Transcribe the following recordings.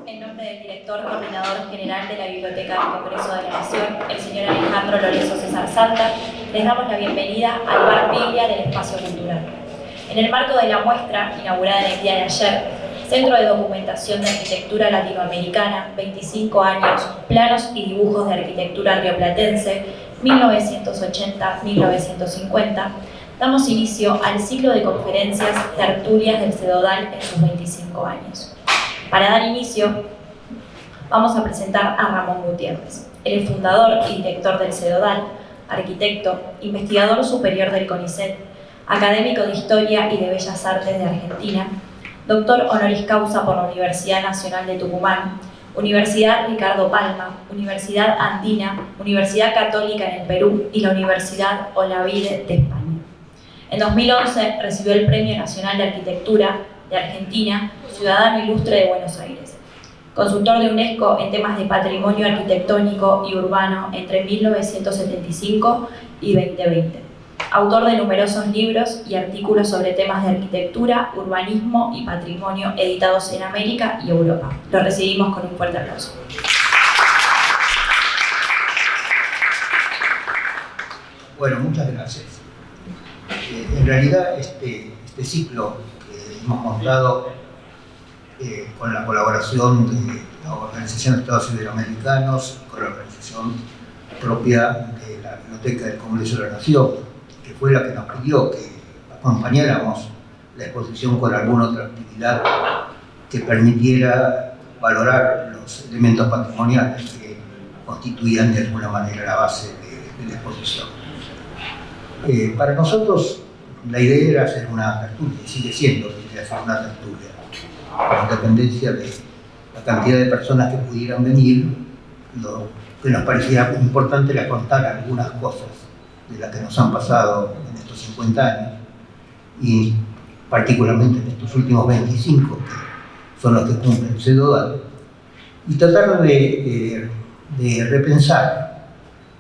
En nombre del director coordinador general de la Biblioteca del Congreso de la Nación, el señor Alejandro Lorenzo César Santa, les damos la bienvenida al Bar Biblia del Espacio Cultural. En el marco de la muestra, inaugurada en el día de ayer, Centro de Documentación de Arquitectura Latinoamericana, 25 años, planos y dibujos de arquitectura rioplatense, 1980-1950, damos inicio al ciclo de conferencias Tertulias del Cedodal en sus 25 años. Para dar inicio, vamos a presentar a Ramón Gutiérrez. Él es fundador y director del Cedodal, arquitecto, investigador superior del CONICET, académico de Historia y de Bellas Artes de Argentina, doctor honoris causa por la Universidad Nacional de Tucumán, Universidad Ricardo Palma, Universidad Andina, Universidad Católica en el Perú y la Universidad Olavide de España. En 2011 recibió el Premio Nacional de Arquitectura de Argentina, Ciudadano Ilustre de Buenos Aires. Consultor de UNESCO en temas de patrimonio arquitectónico y urbano entre 1975 y 2020. Autor de numerosos libros y artículos sobre temas de arquitectura, urbanismo y patrimonio editados en América y Europa. Lo recibimos con un fuerte aplauso. Bueno, muchas gracias. En realidad este ciclo que hemos montado con la colaboración de la Organización de Estados Iberoamericanos, con la organización propia de la Biblioteca del Congreso de la Nación, que fue la que nos pidió que acompañáramos la exposición con alguna otra actividad que permitiera valorar los elementos patrimoniales que constituían de alguna manera la base de la exposición. Para nosotros la idea era hacer una tertulia, y sigue siendo la idea hacer una tertulia, con independencia de la cantidad de personas que pudieran venir. Lo que nos parecía importante era contar algunas cosas de las que nos han pasado en estos 50 años y particularmente en estos últimos 25, que son los que cumple el Cedodal, y tratar de repensar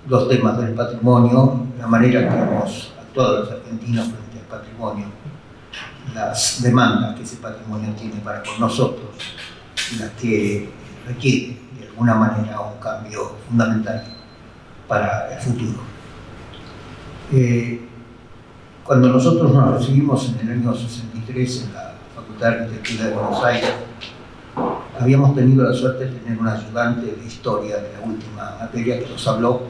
los temas del patrimonio, la manera que hemos actuado los argentinos frente al patrimonio, las demandas que ese patrimonio tiene para con nosotros, las que requiere de alguna manera un cambio fundamental para el futuro. Cuando nosotros nos recibimos en el año 63 en la Facultad de Arquitectura de Buenos Aires, habíamos tenido la suerte de tener un ayudante de historia de la última materia que nos habló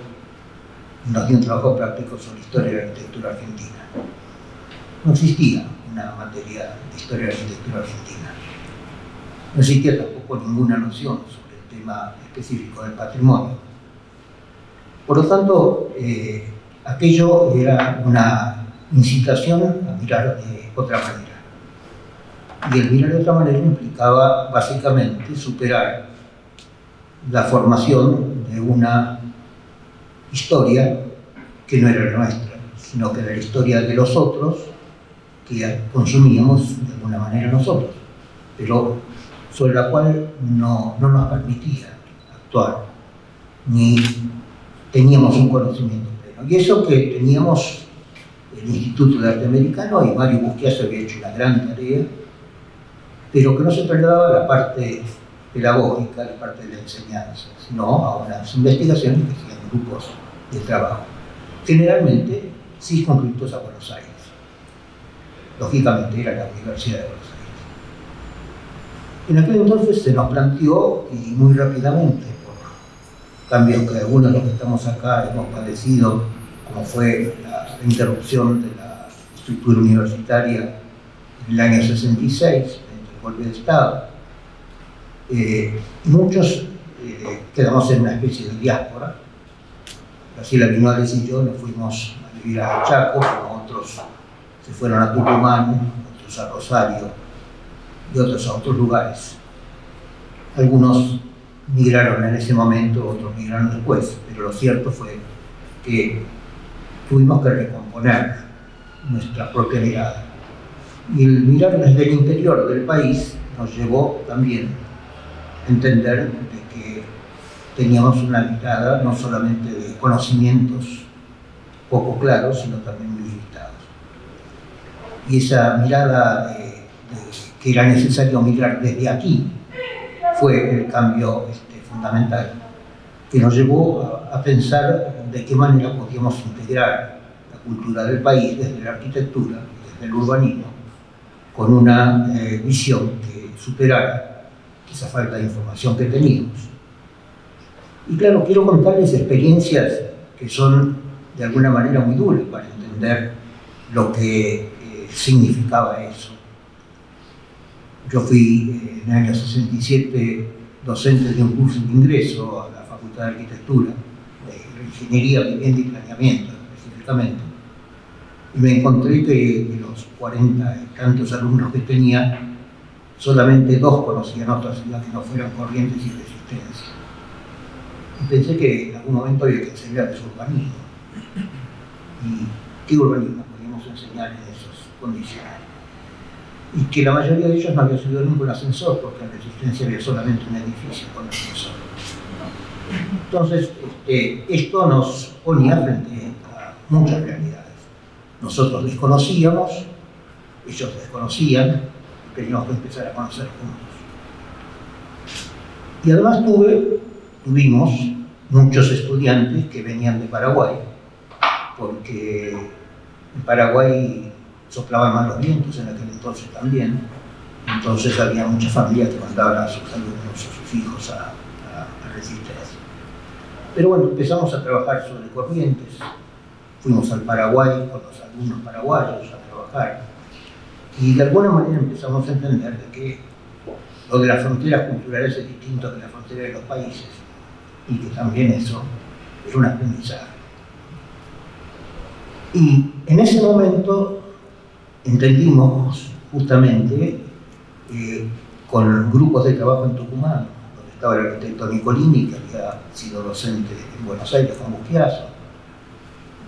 y nos dio un trabajo práctico sobre historia de la arquitectura argentina. No existía una materia de historia de la arquitectura argentina. No existía tampoco ninguna noción sobre el tema específico del patrimonio. Por lo tanto, aquello era una incitación a mirar de otra manera. Y el mirar de otra manera implicaba básicamente superar la formación de una historia que no era la nuestra, sino que era la historia de los otros que consumíamos de alguna manera nosotros, pero sobre la cual no nos permitía actuar, ni teníamos un conocimiento pleno. Y eso que teníamos el Instituto de Arte Americano, y Mario Busquias había hecho una gran tarea, pero que no se trasladaba a la parte pedagógica, la parte de la enseñanza, sino a unas investigaciones que hacían grupos de trabajo, generalmente circunscritos a Buenos Aires. Lógicamente era la Universidad de Buenos Aires. En aquel entonces se nos planteó, y muy rápidamente, por cambios que algunos de los que estamos acá hemos padecido, como fue la interrupción de la estructura universitaria en el año 66, el golpe de Estado, muchos quedamos en una especie de diáspora. Graciela Viñuales y yo nos fuimos a vivir a Chaco, como otros se fueron a Tucumán, otros a Rosario y otros a otros lugares. Algunos migraron en ese momento, otros migraron después, pero lo cierto fue que tuvimos que recomponer nuestra propia mirada. Y el mirar desde el interior del país nos llevó también a entender de que teníamos una mirada no solamente de conocimientos poco claros, sino también muy limitados. Y esa mirada que era necesario mirar desde aquí fue el cambio fundamental, que nos llevó a pensar de qué manera podíamos integrar la cultura del país desde la arquitectura, desde el urbanismo, con una visión que superara esa falta de información que teníamos. Y claro, quiero contarles experiencias que son de alguna manera muy duras para entender lo que significaba eso. Yo fui en el año 67 docente de un curso de ingreso a la Facultad de Arquitectura, de Ingeniería, Vivienda y Planeamiento específicamente, y me encontré que de los 40 y tantos alumnos que tenía, solamente 2 conocían otra ciudad que no fueran Corrientes y Resistencia. Y pensé que en algún momento había que enseñarles urbanismo. ¿Y qué urbanismo podíamos enseñar en esas condiciones? Y que la mayoría de ellos no había subido ningún ascensor, porque en Resistencia había solamente un edificio con ascensor. Entonces, esto nos ponía frente a muchas realidades. Nosotros desconocíamos, ellos desconocían, y teníamos que empezar a conocer juntos. Y además tuvimos muchos estudiantes que venían de Paraguay, porque en Paraguay soplaban más los vientos en aquel entonces también. Entonces había muchas familias que mandaban a sus alumnos, a sus hijos a Resistencia. Pero bueno, empezamos a trabajar sobre Corrientes. Fuimos al Paraguay con los alumnos paraguayos a trabajar. Y de alguna manera empezamos a entender de que lo de las fronteras culturales es distinto de la frontera de los países. Y que también eso es un aprendizaje. Y en ese momento entendimos justamente con grupos de trabajo en Tucumán, donde estaba el arquitecto Nicolini, que había sido docente en Buenos Aires con Busquiazo,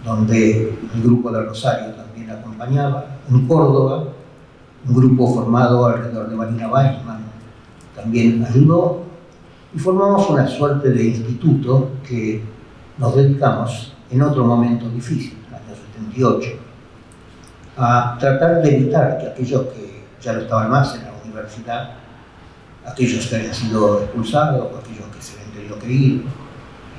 donde el grupo de Rosario también acompañaba, en Córdoba, un grupo formado alrededor de Marina Weissman también ayudó, y formamos una suerte de instituto que nos dedicamos en otro momento difícil, en el año 78, a tratar de evitar que aquellos que ya no estaban más en la universidad, aquellos que habían sido expulsados o aquellos que se habían tenido que ir,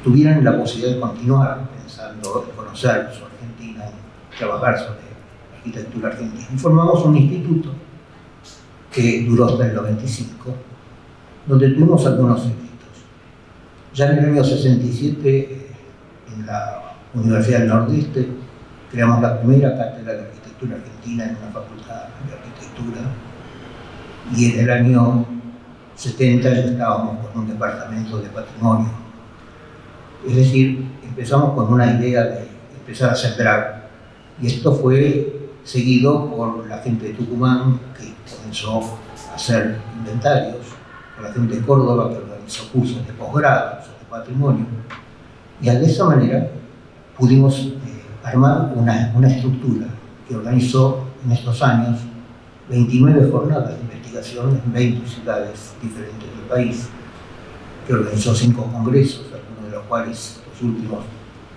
tuvieran la posibilidad de continuar pensando en conocer su Argentina, en trabajar sobre arquitectura argentina. Y formamos un instituto que duró hasta el 95, donde tuvimos algunos éxitos. Ya en el año 67, en la Universidad del Nordeste, creamos la primera cátedra de arquitectura argentina en una facultad de arquitectura, y en el año 70 ya estábamos con un departamento de patrimonio. Es decir, empezamos con una idea de empezar a sembrar, y esto fue seguido por la gente de Tucumán, que comenzó a hacer inventarios, por la gente de Córdoba, que organizó cursos de posgrado sobre patrimonio, y de esa manera pudimos armar una estructura que organizó en estos años 29 jornadas de investigación en 20 ciudades diferentes del país, que organizó 5 congresos, algunos de los cuales los últimos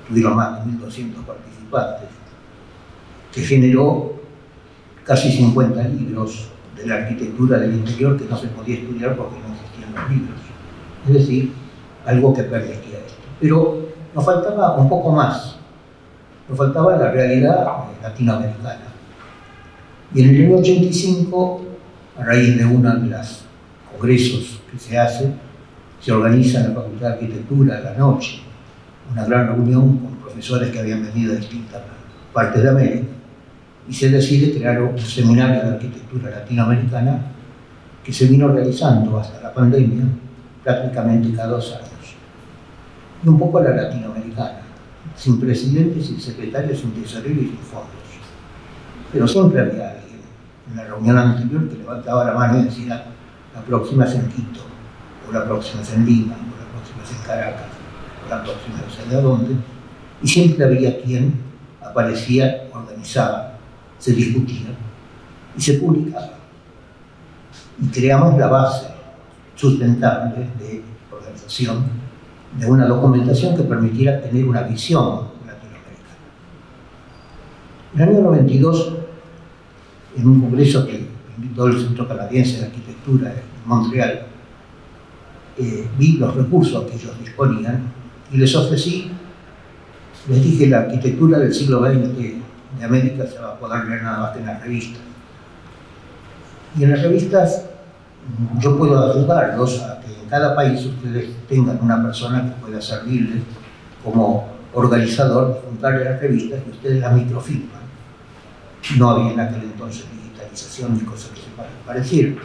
tuvieron más de 1.200 participantes, que generó casi 50 libros de la arquitectura del interior que no se podía estudiar porque no existían los libros. Es decir, algo que permitía esto. Pero nos faltaba un poco más, nos faltaba la realidad latinoamericana. Y en el año 85, a raíz de uno de los congresos que se hace, se organiza en la Facultad de Arquitectura a la noche una gran reunión con profesores que habían venido de distintas partes de América, y se decide crear un seminario de arquitectura latinoamericana que se vino realizando hasta la pandemia prácticamente cada 2 años. Y un poco a la latinoamericana, sin presidentes, sin secretarios, sin tesoreros y sin fondos. Pero siempre había alguien en la reunión anterior que levantaba la mano y decía: la próxima es en Quito, o la próxima es en Lima, o la próxima es en Caracas, o la próxima no sé de dónde. Y siempre había quien aparecía, organizaba, se discutía y se publicaba. Y creamos la base sustentable de organización de una documentación que permitiera tener una visión latinoamericana. En el año 92, en un congreso que invitó el Centro Canadiense de Arquitectura en Montreal, vi los recursos que ellos disponían y les ofrecí, les dije, la arquitectura del siglo XX de América se va a poder leer nada más que en las revistas. Y en las revistas yo puedo ayudarlos a que en cada país ustedes tengan una persona que pueda servirles como organizador de juntarle las revistas y ustedes las microfilman. No había en aquel entonces digitalización ni cosas que se parecieran.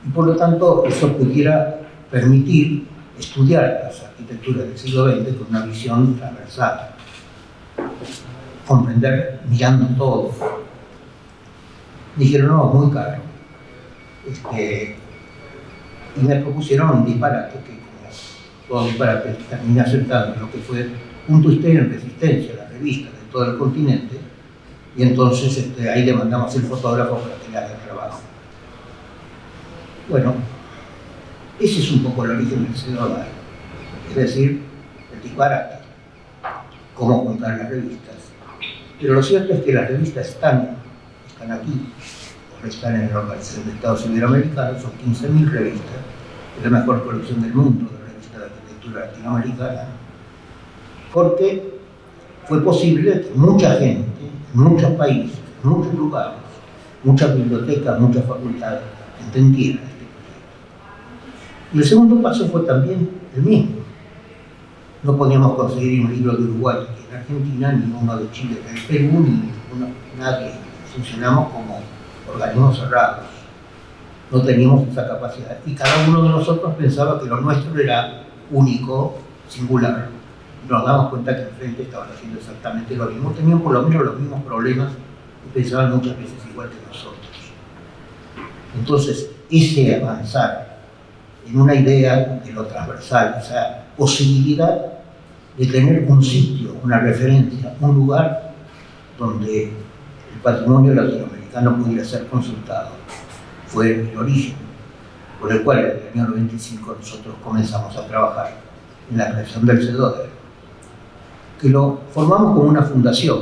Y por lo tanto eso pudiera permitir estudiar las arquitecturas del siglo XX con una visión transversal, comprender mirando todo. Dijeron, no, es muy caro. Y me propusieron un disparate, que como todo disparate terminé aceptando lo que fue un twistero en Resistencia, la revista de todo el continente, y entonces ahí le mandamos el fotógrafo para que le haga el trabajo. Bueno, ese es un poco el origen del pseudodal, es decir, el disparate, cómo contar las revistas. Pero lo cierto es que las revistas están aquí, están en la Organización de Estados Iberoamericanos, son 15.000 revistas, es la mejor colección del mundo de revistas de arquitectura latinoamericana, porque fue posible que mucha gente, en muchos países, en muchos lugares, muchas bibliotecas, muchas facultades, entendieran este proyecto. Y el segundo paso fue también el mismo. No podíamos conseguir un libro de Uruguay aquí en Argentina, ni uno de Chile en el Perú, ni nadie. Funcionamos como organismos cerrados. No teníamos esa capacidad. Y cada uno de nosotros pensaba que lo nuestro era único, singular. Y nos damos cuenta que enfrente estaban haciendo exactamente lo mismo. Tenían por lo menos los mismos problemas y pensaban muchas veces igual que nosotros. Entonces, ese avanzar en una idea de lo transversal, esa posibilidad de tener un sitio, una referencia, un lugar donde el patrimonio latinoamericano pudiera ser consultado, fue el origen por el cual en el año 95 nosotros comenzamos a trabajar en la creación del CEDODER, que lo formamos como una fundación,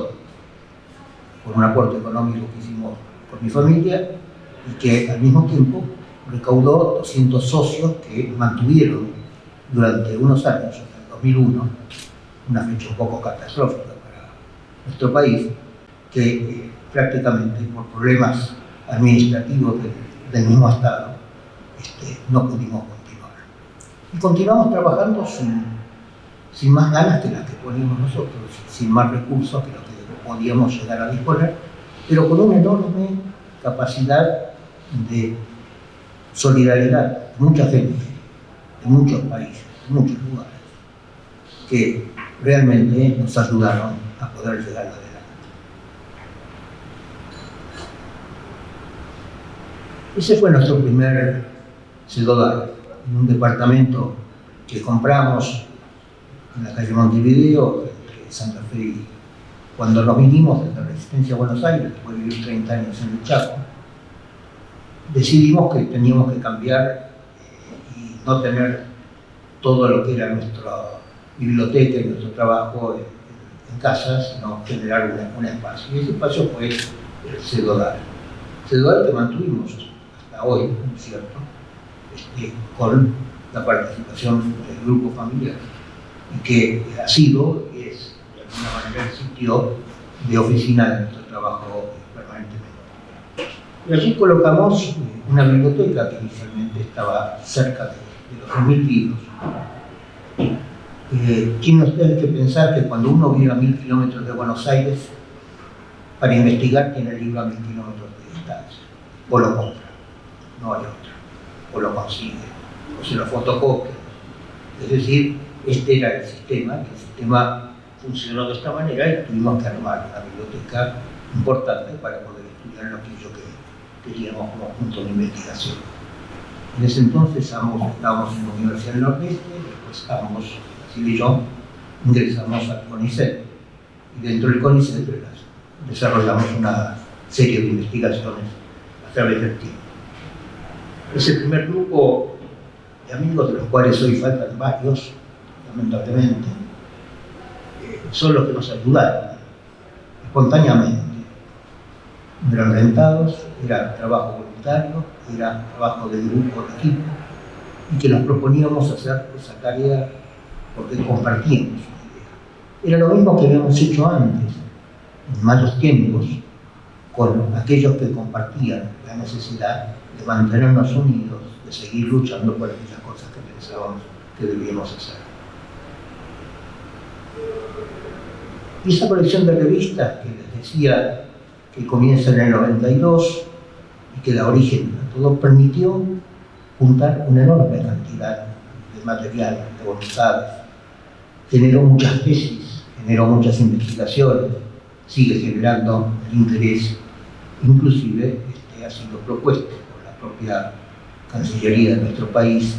por un aporte económico que hicimos por mi familia y que al mismo tiempo recaudó 200 socios que mantuvieron durante unos años, hasta el 2001, una fecha un poco catastrófica para nuestro país, que prácticamente por problemas administrativos del mismo Estado no pudimos continuar. Y continuamos trabajando sin más ganas que las que poníamos nosotros, sin más recursos que los que podíamos llegar a disponer, pero con una enorme capacidad de solidaridad, mucha gente, de muchos países, de muchos lugares, que realmente nos ayudaron a poder llegar adelante. Ese fue nuestro primer CEDODAL, en un departamento que compramos en la calle Montevideo, entre Santa Fe y... Cuando nos vinimos desde la Resistencia a Buenos Aires, después de vivir 30 años en el Chaco, decidimos que teníamos que cambiar y no tener todo lo que era nuestra biblioteca y nuestro trabajo en casa, sino generar un espacio. Y ese espacio fue el CEDODAL. CEDODAL que mantuvimos hasta hoy, ¿no es cierto?, con la participación del grupo familiar, y que ha sido y es de alguna manera el sitio de oficina de nuestro trabajo permanentemente. Y allí colocamos una biblioteca que inicialmente estaba cerca de los 2.000 libros. Tiene usted que pensar que cuando uno vive a 1.000 kilómetros de Buenos Aires, para investigar tiene el libro a 1.000 kilómetros de distancia, o lo compra, no hay otra, o lo consigue, o se lo fotocopia. Es decir, este era el sistema funcionó de esta manera y tuvimos que armar una biblioteca importante para poder estudiar aquello que queríamos como punto de investigación. En ese entonces estábamos en la Universidad del Nordeste, después Brasil y yo, ingresamos al CONICET, y dentro del CONICET desarrollamos una serie de investigaciones a través del tiempo. Ese primer grupo de amigos, de los cuales hoy faltan varios, lamentablemente, son los que nos ayudaron espontáneamente. No eran rentados, era trabajo voluntario, era trabajo de grupo, de equipo, y que nos proponíamos hacer esa tarea porque compartíamos una idea. Era lo mismo que habíamos hecho antes, en malos tiempos, con aquellos que compartían la necesidad de mantenernos unidos, de seguir luchando por aquellas cosas que pensábamos que debíamos hacer. Y esa colección de revistas que les decía que comienza en el 92 y que da origen a todo, permitió juntar una enorme cantidad de material, de voluntades, generó muchas tesis, generó muchas investigaciones, sigue generando el interés, inclusive ha sido propuesto por la propia Cancillería de nuestro país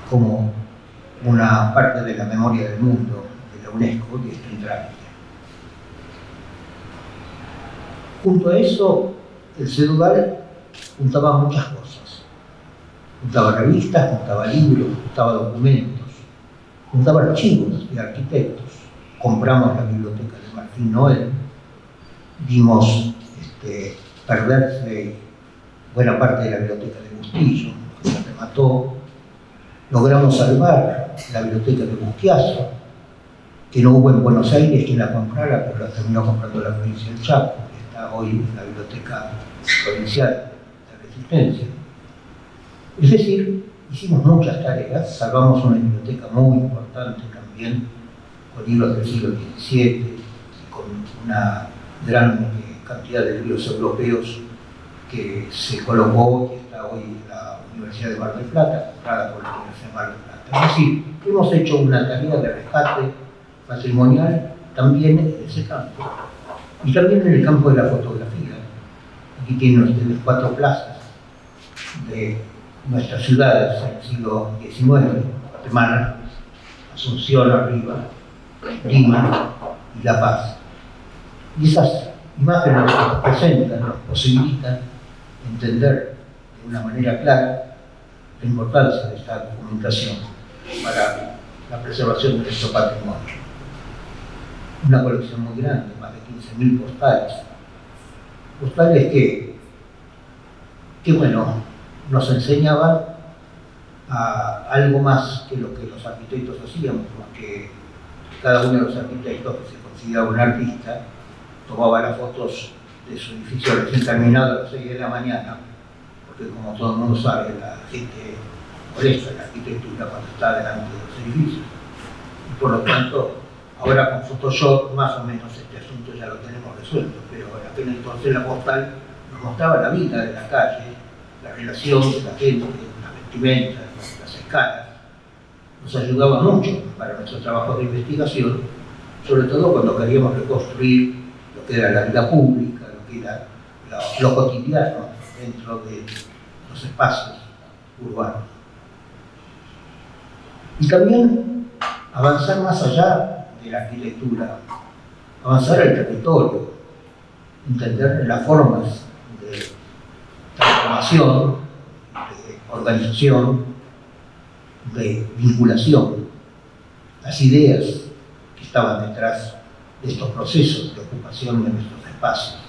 como una parte de la memoria del mundo de la UNESCO y está en trámite. Junto a eso, el CEDUDAL juntaba muchas cosas. Juntaba revistas, juntaba libros, juntaba documentos, juntaba archivos de arquitectos. Compramos la biblioteca de Martín Noel, vimos perderse buena parte de la biblioteca de Bustillo, que se remató. Logramos salvar la biblioteca de Busquiazo, que no hubo en Buenos Aires quien la comprara, pero la terminó comprando la provincia del Chaco, que está hoy en la biblioteca provincial de Resistencia. Es decir, hicimos muchas tareas, salvamos una biblioteca muy importante también, con libros del siglo XVII, con una gran cantidad de libros europeos que se colocó y está hoy en la Universidad de Mar del Plata, comprada por la Universidad de Mar del Plata. Es decir, hemos hecho una tarea de rescate patrimonial también en ese campo. Y también en el campo de la fotografía. Aquí tienen ustedes 4 plazas de nuestras ciudades en el siglo XIX, Guatemala, Asunción arriba, Lima y La Paz. Y esas imágenes que nos presentan, nos posibilitan entender de una manera clara la importancia de esta documentación para la preservación de nuestro patrimonio. Una colección muy grande, más de 15.000 postales. Postales que bueno, nos enseñaban a algo más que lo que los arquitectos hacíamos, porque cada uno de los arquitectos que se consideraba un artista tomaba las fotos de su edificio recién terminado a las 6 de la mañana, porque como todo el mundo sabe, la gente molesta la arquitectura cuando está delante de los edificios. Y por lo tanto, ahora con Photoshop más o menos este asunto ya lo tenemos resuelto, pero en aquel entonces la postal nos mostraba la vida de la calle, la relación de la gente, las vestimentas, las escalas. Nos ayudaba mucho para nuestro trabajo de investigación, sobre todo cuando queríamos reconstruir lo que era la vida pública, lo que era lo cotidiano dentro de los espacios urbanos. Y también avanzar más allá de la arquitectura, avanzar al territorio, entender las formas de transformación, de organización, de vinculación, las ideas que estaban detrás de estos procesos de ocupación de nuestros espacios.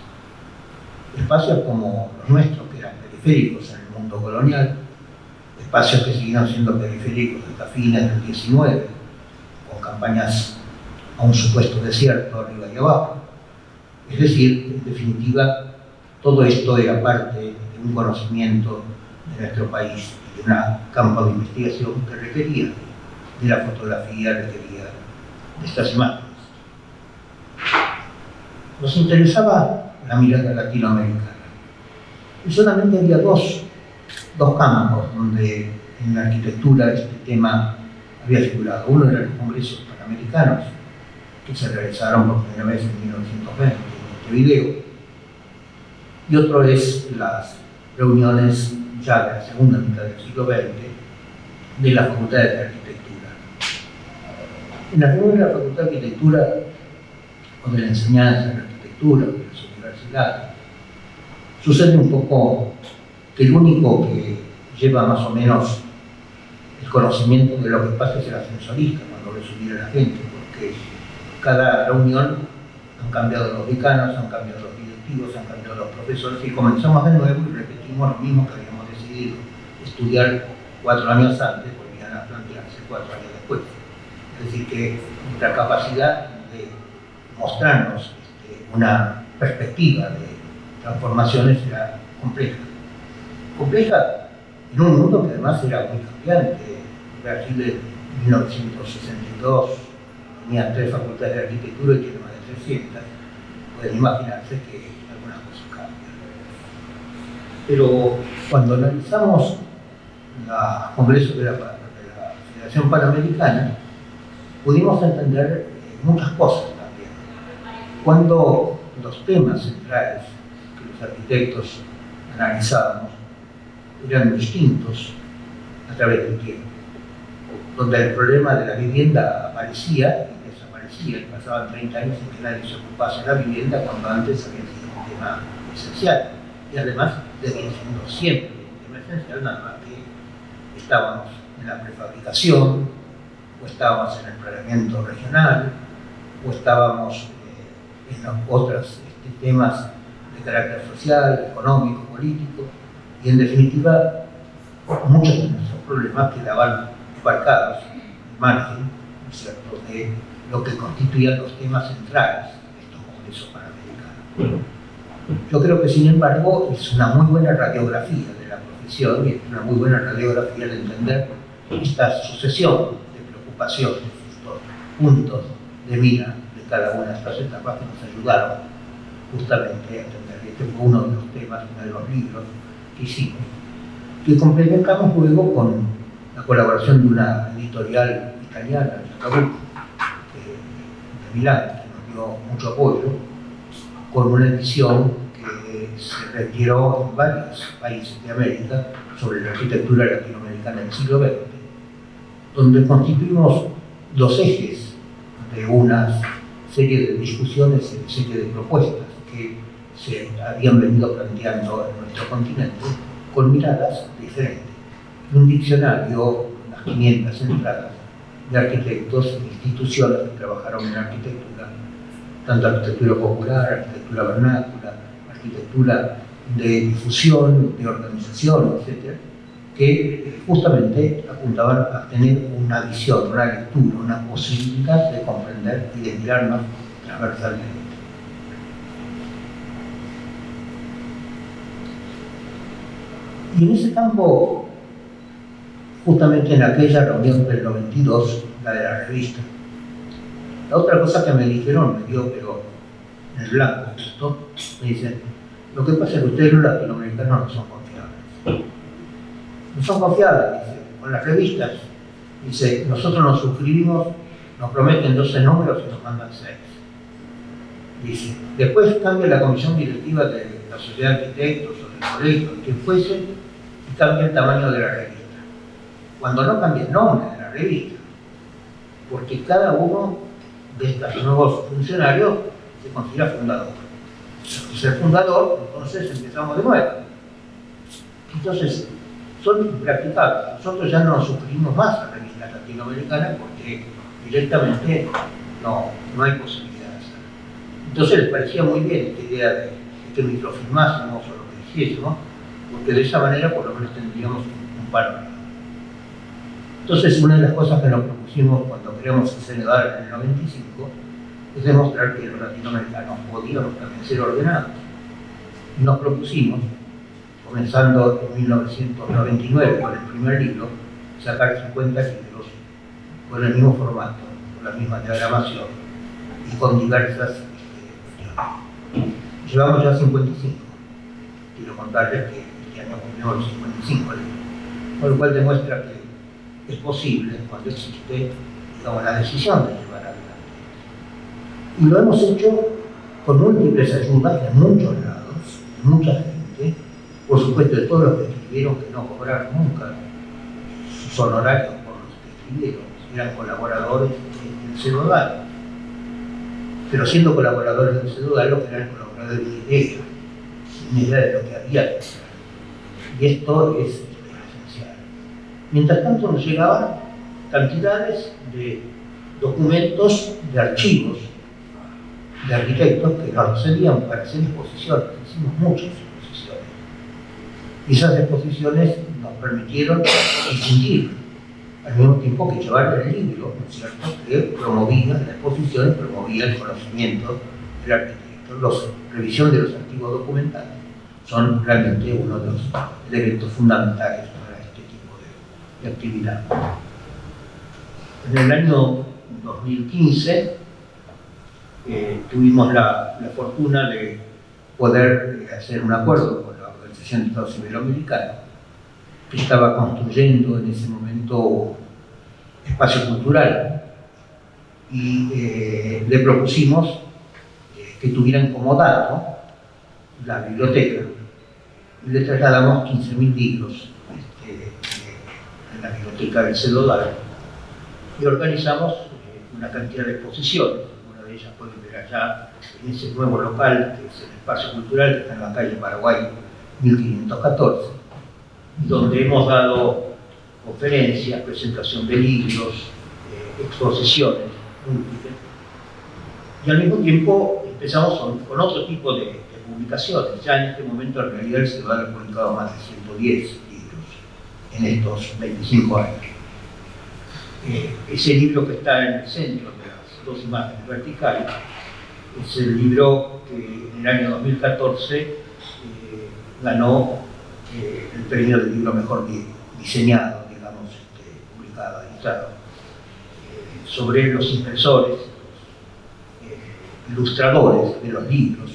Espacios como los nuestros, que eran periféricos en el mundo colonial, espacios que siguieron siendo periféricos hasta fines del XIX, con campañas a un supuesto desierto arriba y abajo. Es decir, en definitiva, todo esto era parte de un conocimiento de nuestro país, de un campo de investigación que requería de la fotografía, requería de estas imágenes. Nos interesaba la mirada latinoamericana. Y solamente había dos campos donde en la arquitectura este tema había figurado. Uno era los congresos panamericanos, que se realizaron por primera vez en 1920 en Montevideo, y otro es las reuniones ya de la segunda mitad del siglo XX de la Facultad de Arquitectura. En la reunión de la Facultad de Arquitectura, o de la enseñanza de la arquitectura, o de las universidades, sucede un poco que el único que lleva más o menos el conocimiento de lo que pasa es el ascensorista cuando ve subir a la gente, porque cada reunión han cambiado los decanos, han cambiado los directivos, han cambiado los profesores, y comenzamos de nuevo y repetimos lo mismo que habíamos decidido, estudiar 4 años antes volvían a plantearse 4 años después. Es decir, que nuestra capacidad de mostrarnos una perspectiva de transformaciones era compleja. Compleja en un mundo que además era muy cambiante. Brasil en 1962 tenía 3 facultades de arquitectura y tiene más de 300. Pueden imaginarse que algunas cosas cambian. Pero cuando analizamos los congresos de la Federación Panamericana, pudimos entender muchas cosas también. Cuando los temas centrales que los arquitectos analizábamos eran distintos a través del tiempo, donde el problema de la vivienda aparecía y desaparecía, y pasaban 30 años sin que nadie se ocupase de la vivienda, cuando antes había sido un tema esencial, y además debía siendo siempre un tema esencial, nada más que estábamos en la prefabricación, o estábamos en el planeamiento regional, o estábamos en otros temas de carácter social, económico, político, y en definitiva muchos de nuestros problemas quedaban marcados en margen, ¿no es cierto?, de lo que constituían los temas centrales de estos congresos panamericanos. Yo creo que, sin embargo, es una muy buena radiografía de la profesión y es una muy buena radiografía de entender esta sucesión de preocupaciones, estos puntos de mira de cada una de estas etapas que nos ayudaron justamente a entender. Este fue uno de los temas, uno de los libros que hicimos, que complementamos luego con la colaboración de una editorial italiana, de Milán, que nos dio mucho apoyo, con una edición que se retiró en varios países de América sobre la arquitectura latinoamericana del siglo XX, donde constituimos los ejes de una serie de discusiones y de serie de propuestas que se habían venido planteando en nuestro continente con miradas diferentes. Un diccionario, unas 500 entradas de arquitectos e instituciones que trabajaron en arquitectura, tanto arquitectura popular, arquitectura vernácula, arquitectura de difusión, de organización, etc., que justamente apuntaban a tener una visión, una lectura, una posibilidad de comprender y de mirarnos transversalmente. Y en ese campo, justamente en aquella reunión del 92, la de la revista, la otra cosa que me dijeron, me dio pero en el blanco justo, me dicen, lo que pasa es que ustedes los latinoamericanos no son confiables. No son confiables, dice, con las revistas. Dice, nosotros nos suscribimos, nos prometen 12 números y nos mandan 6. Dice, después cambia la comisión directiva de la sociedad de arquitectos o del colegio, quien fuese, y cambia el tamaño de la revista. Cuando no cambia el nombre de la revista, porque cada uno de estos nuevos funcionarios se considera fundador. Al ser fundador, entonces empezamos de nuevo. Entonces, son impracticables. Nosotros ya no nos suscribimos más a revistas latinoamericanas porque directamente no hay posibilidad de hacerlo. Entonces les parecía muy bien esta idea de que microfilmásemos o lo que hiciésemos, porque de esa manera por lo menos tendríamos un panorama. Entonces, una de las cosas que nos propusimos cuando creamos el Cenedal en el 95 es demostrar que los latinoamericanos podíamos también ser ordenados. Y nos propusimos, comenzando en 1999 con el primer libro, sacar 50 libros con el mismo formato, con la misma diagramación y con diversas cuestiones. Llevamos ya 55. Quiero contarles que este año cumplimos los 55 libros, con lo cual demuestra que es posible cuando existe, digamos, la decisión de llevar adelante. Y lo hemos hecho con múltiples ayudas de muchos lados, de mucha gente, por supuesto de todos los que escribieron que no cobraron nunca sus honorarios por los que escribieron, eran colaboradores del Cenedal, pero siendo colaboradores del Cenedal, lo que eran colaboradores de idea, sin idea de lo que había que hacer. Y esto es esencial. Mientras tanto nos llegaban cantidades de documentos, de archivos de arquitectos que nos servían para hacer exposiciones. Hicimos muchas exposiciones. Y esas exposiciones nos permitieron distinguir al mismo tiempo que llevar el libro, ¿no es cierto?, que promovía la exposición, promovía el conocimiento del arquitecto. La revisión de los archivos documentales son realmente uno de los elementos fundamentales para este tipo de actividad. En el año 2015 tuvimos la fortuna de poder hacer un acuerdo con la Organización de Estados Iberoamericanos, que estaba construyendo en ese momento espacio cultural, y le propusimos que tuvieran como dato la biblioteca, y le trasladamos 15.000 libros en la biblioteca del Cedodal, y organizamos una cantidad de exposiciones. Una de ellas pueden ver allá en ese nuevo local, que es el espacio cultural, que está en la calle Paraguay 1514, donde hemos dado conferencias, presentación de libros, exposiciones múltiples, y al mismo tiempo empezamos con otro tipo de publicaciones. Ya en este momento en realidad el Cedodal ha publicado más de 110 libros en estos 25 años. Ese libro que está en el centro de las dos imágenes verticales es el libro que en el año 2014 ganó el premio del libro mejor diseñado, digamos, publicado, editado, sobre los impresores, ilustradores de los libros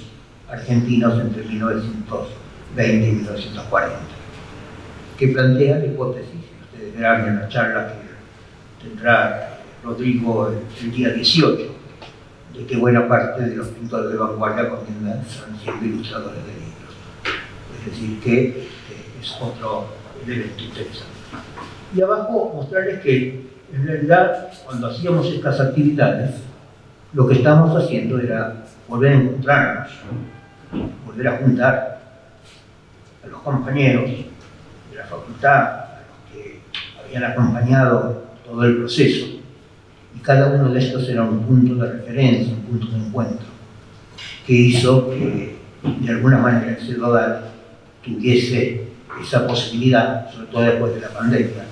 argentinos entre 1920 y 1940, que plantea la hipótesis, ustedes verán en la charla que tendrá Rodrigo el día 18, de que buena parte de los pintores de vanguardia comienzan siendo ilustradores de libros. Es decir, que es otro elemento interesante. Y abajo mostrarles que en realidad cuando hacíamos estas actividades, lo que estábamos haciendo era volver a encontrarnos, volver a juntar a los compañeros de la facultad, a los que habían acompañado todo el proceso, y cada uno de estos era un punto de referencia, un punto de encuentro, que hizo que de alguna manera el Cedodal tuviese esa posibilidad, sobre todo después de la pandemia,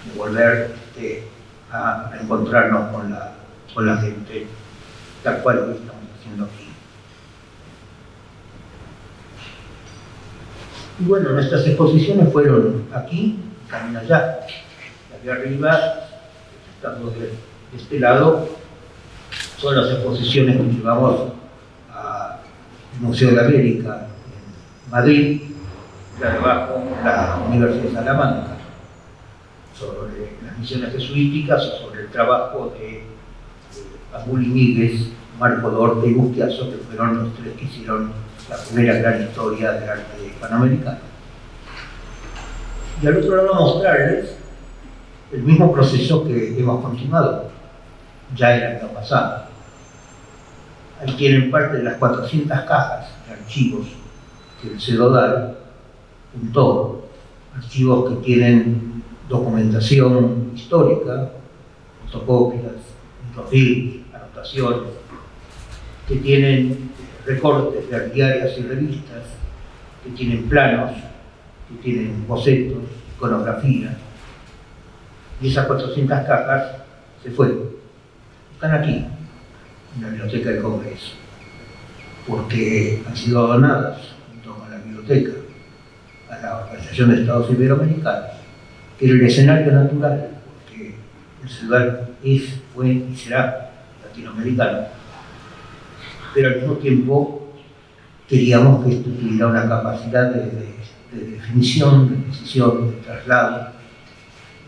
de volver a encontrarnos con la gente tal cual lo estamos haciendo aquí. Y bueno, nuestras exposiciones fueron aquí, también allá, de arriba, estando de este lado, son las exposiciones que llevamos al Museo de la América en Madrid, la de abajo, la Universidad de Salamanca, sobre las misiones jesuíticas o sobre el trabajo de Abul Míguez, Marco Dorte y Bustiazo, que fueron los tres que hicieron la primera gran historia del arte hispanoamericano. Y al otro lado mostrarles el mismo proceso que hemos continuado ya el año pasado. Ahí tienen parte de las 400 cajas de archivos que el Cedodal juntó, archivos que tienen documentación histórica, fotocopias, microfilms, anotaciones, que tienen recortes de diarias y revistas, que tienen planos, que tienen bocetos, iconografía. Y esas 400 cajas se fueron. Están aquí, en la Biblioteca del Congreso, porque han sido donadas junto con la biblioteca a la Organización de Estados Iberoamericanos, que era el escenario natural, porque el Cedodal fue y será latinoamericano, pero al mismo tiempo queríamos que esto tuviera una capacidad de definición, de decisión, de traslado,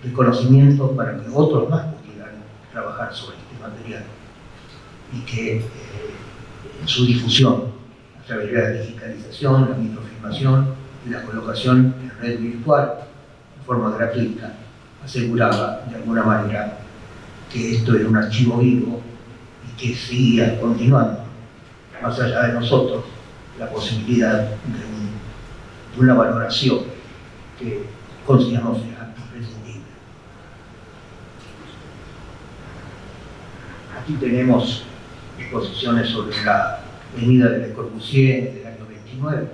de conocimiento para que otros más pudieran trabajar sobre este material y que en su difusión a través de la digitalización, la microfilmación y la colocación en red virtual de forma gratuita aseguraba de alguna manera que esto era un archivo vivo y que seguía continuando más allá de nosotros la posibilidad de una valoración que consideramos era imprescindible. Aquí tenemos exposiciones sobre la venida de Le Corbusier del año 29,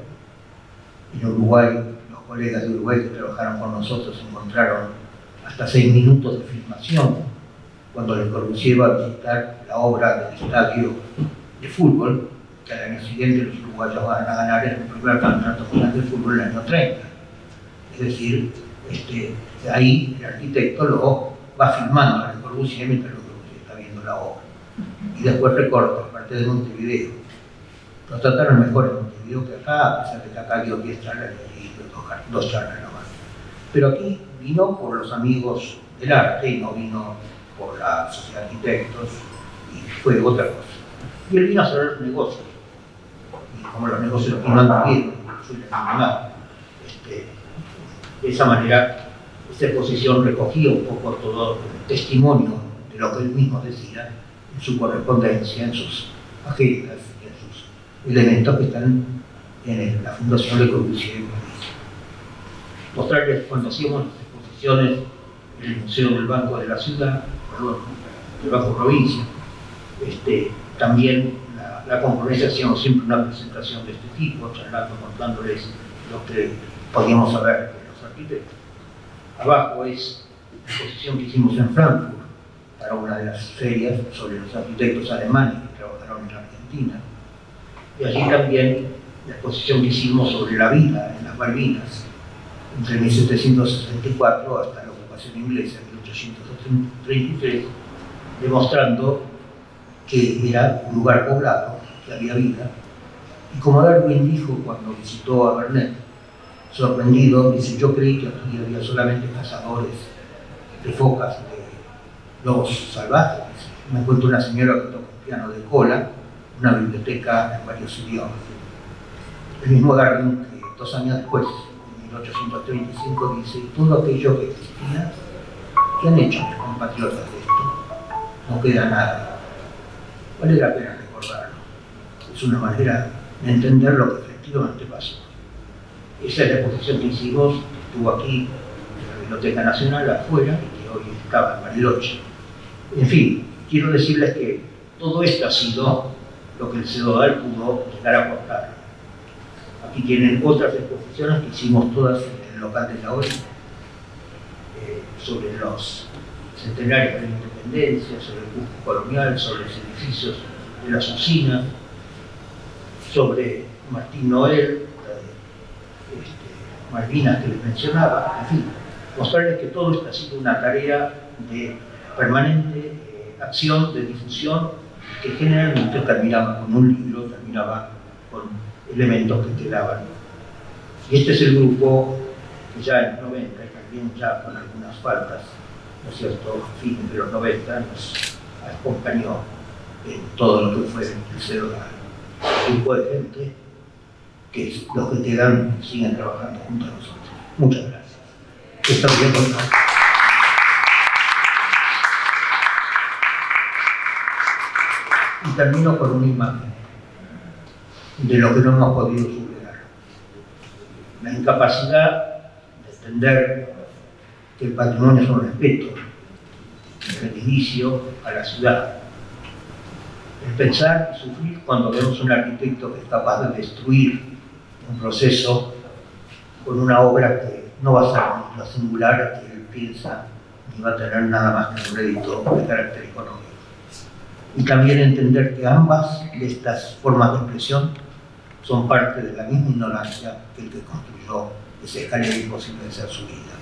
en Uruguay los colegas de Uruguay que trabajaron con nosotros encontraron hasta 6 minutos de filmación cuando Le Corbusier va a visitar la obra del estadio de fútbol, que al año siguiente los uruguayos van a ganar el primer campeonato mundial de fútbol en el año 30. Es decir, ahí el arquitecto lo va filmando a Le Corbusier mientras Le Corbusier está viendo la obra. Y después recorta parte de Montevideo. Lo trataron mejor en Montevideo que acá, a pesar de que acá dio 10 charlas y 2 charlas nomás. Pero aquí vino por los amigos del arte y no vino por la sociedad de arquitectos, y fue otra cosa. Y él vino a hacer los negocios. Y como los negocios no andan bien, soy la mamá, de esa manera, esta exposición recogía un poco todo el testimonio de lo que él mismo decía en su correspondencia, en sus agendas, en sus elementos que están en la Fundación Le Corbusier. Mostrarles cuando hacíamos las exposiciones en el Museo del Banco de la Ciudad, perdón, del Banco Provincia, también la concurrencia hacíamos siempre una presentación de este tipo, charlando, contándoles lo que podíamos saber de los arquitectos. Abajo es la exposición que hicimos en Frankfurt para una de las ferias sobre los arquitectos alemanes que trabajaron en la Argentina. Y allí también la exposición que hicimos sobre la vida en las Malvinas, entre 1764 hasta la ocupación inglesa en 1833, demostrando que era un lugar poblado, que había vida. Y como Darwin dijo cuando visitó a Vernet, sorprendido, dice: yo creí que aquí había solamente cazadores de focas, de lobos salvajes. Me encuentro una señora que toca un piano de cola, una biblioteca en varios idiomas. El mismo Darwin, que 2 años después, en 1835, dice: todo aquello que existía, ¿qué han hecho mis compatriotas de esto? No queda nada. Vale la pena recordarlo. Es una manera de entender lo que efectivamente pasó. Esa es la exposición que hicimos, estuvo aquí en la Biblioteca Nacional, afuera, y que hoy estaba en Bariloche. En fin, quiero decirles que todo esto ha sido lo que el Cedodal pudo llegar a aportar. Aquí tienen otras exposiciones que hicimos todas en el local de la ONU, sobre los centenarios de la independencia, sobre el Cusco colonial, sobre los edificios de las usinas, sobre Martín Noel, Malvinas que les mencionaba, en fin, mostrarles que todo esto ha sido una tarea de permanente acción, de difusión, que generalmente terminaba con un libro, terminaba con elementos que quedaban. Y este es el grupo que ya en los 90, y también ya con algunas faltas, ¿no es cierto?, a fines de los 90, nos acompañó en todo lo que fue el Cedodal. Un grupo de gente que los que quedan siguen trabajando junto a nosotros. Muchas gracias. Está bien contado. Y termino con una imagen de lo que no hemos podido superar. La incapacidad de entender que el patrimonio es un respeto, el inicio a la ciudad. El pensar y sufrir cuando vemos un arquitecto que es capaz de destruir un proceso con una obra que no va a ser ni lo singular que él piensa, ni va a tener nada más que un rédito de carácter económico. Y también entender que ambas de estas formas de expresión son parte de la misma ignorancia que el que construyó ese escalera imposible de ser su vida.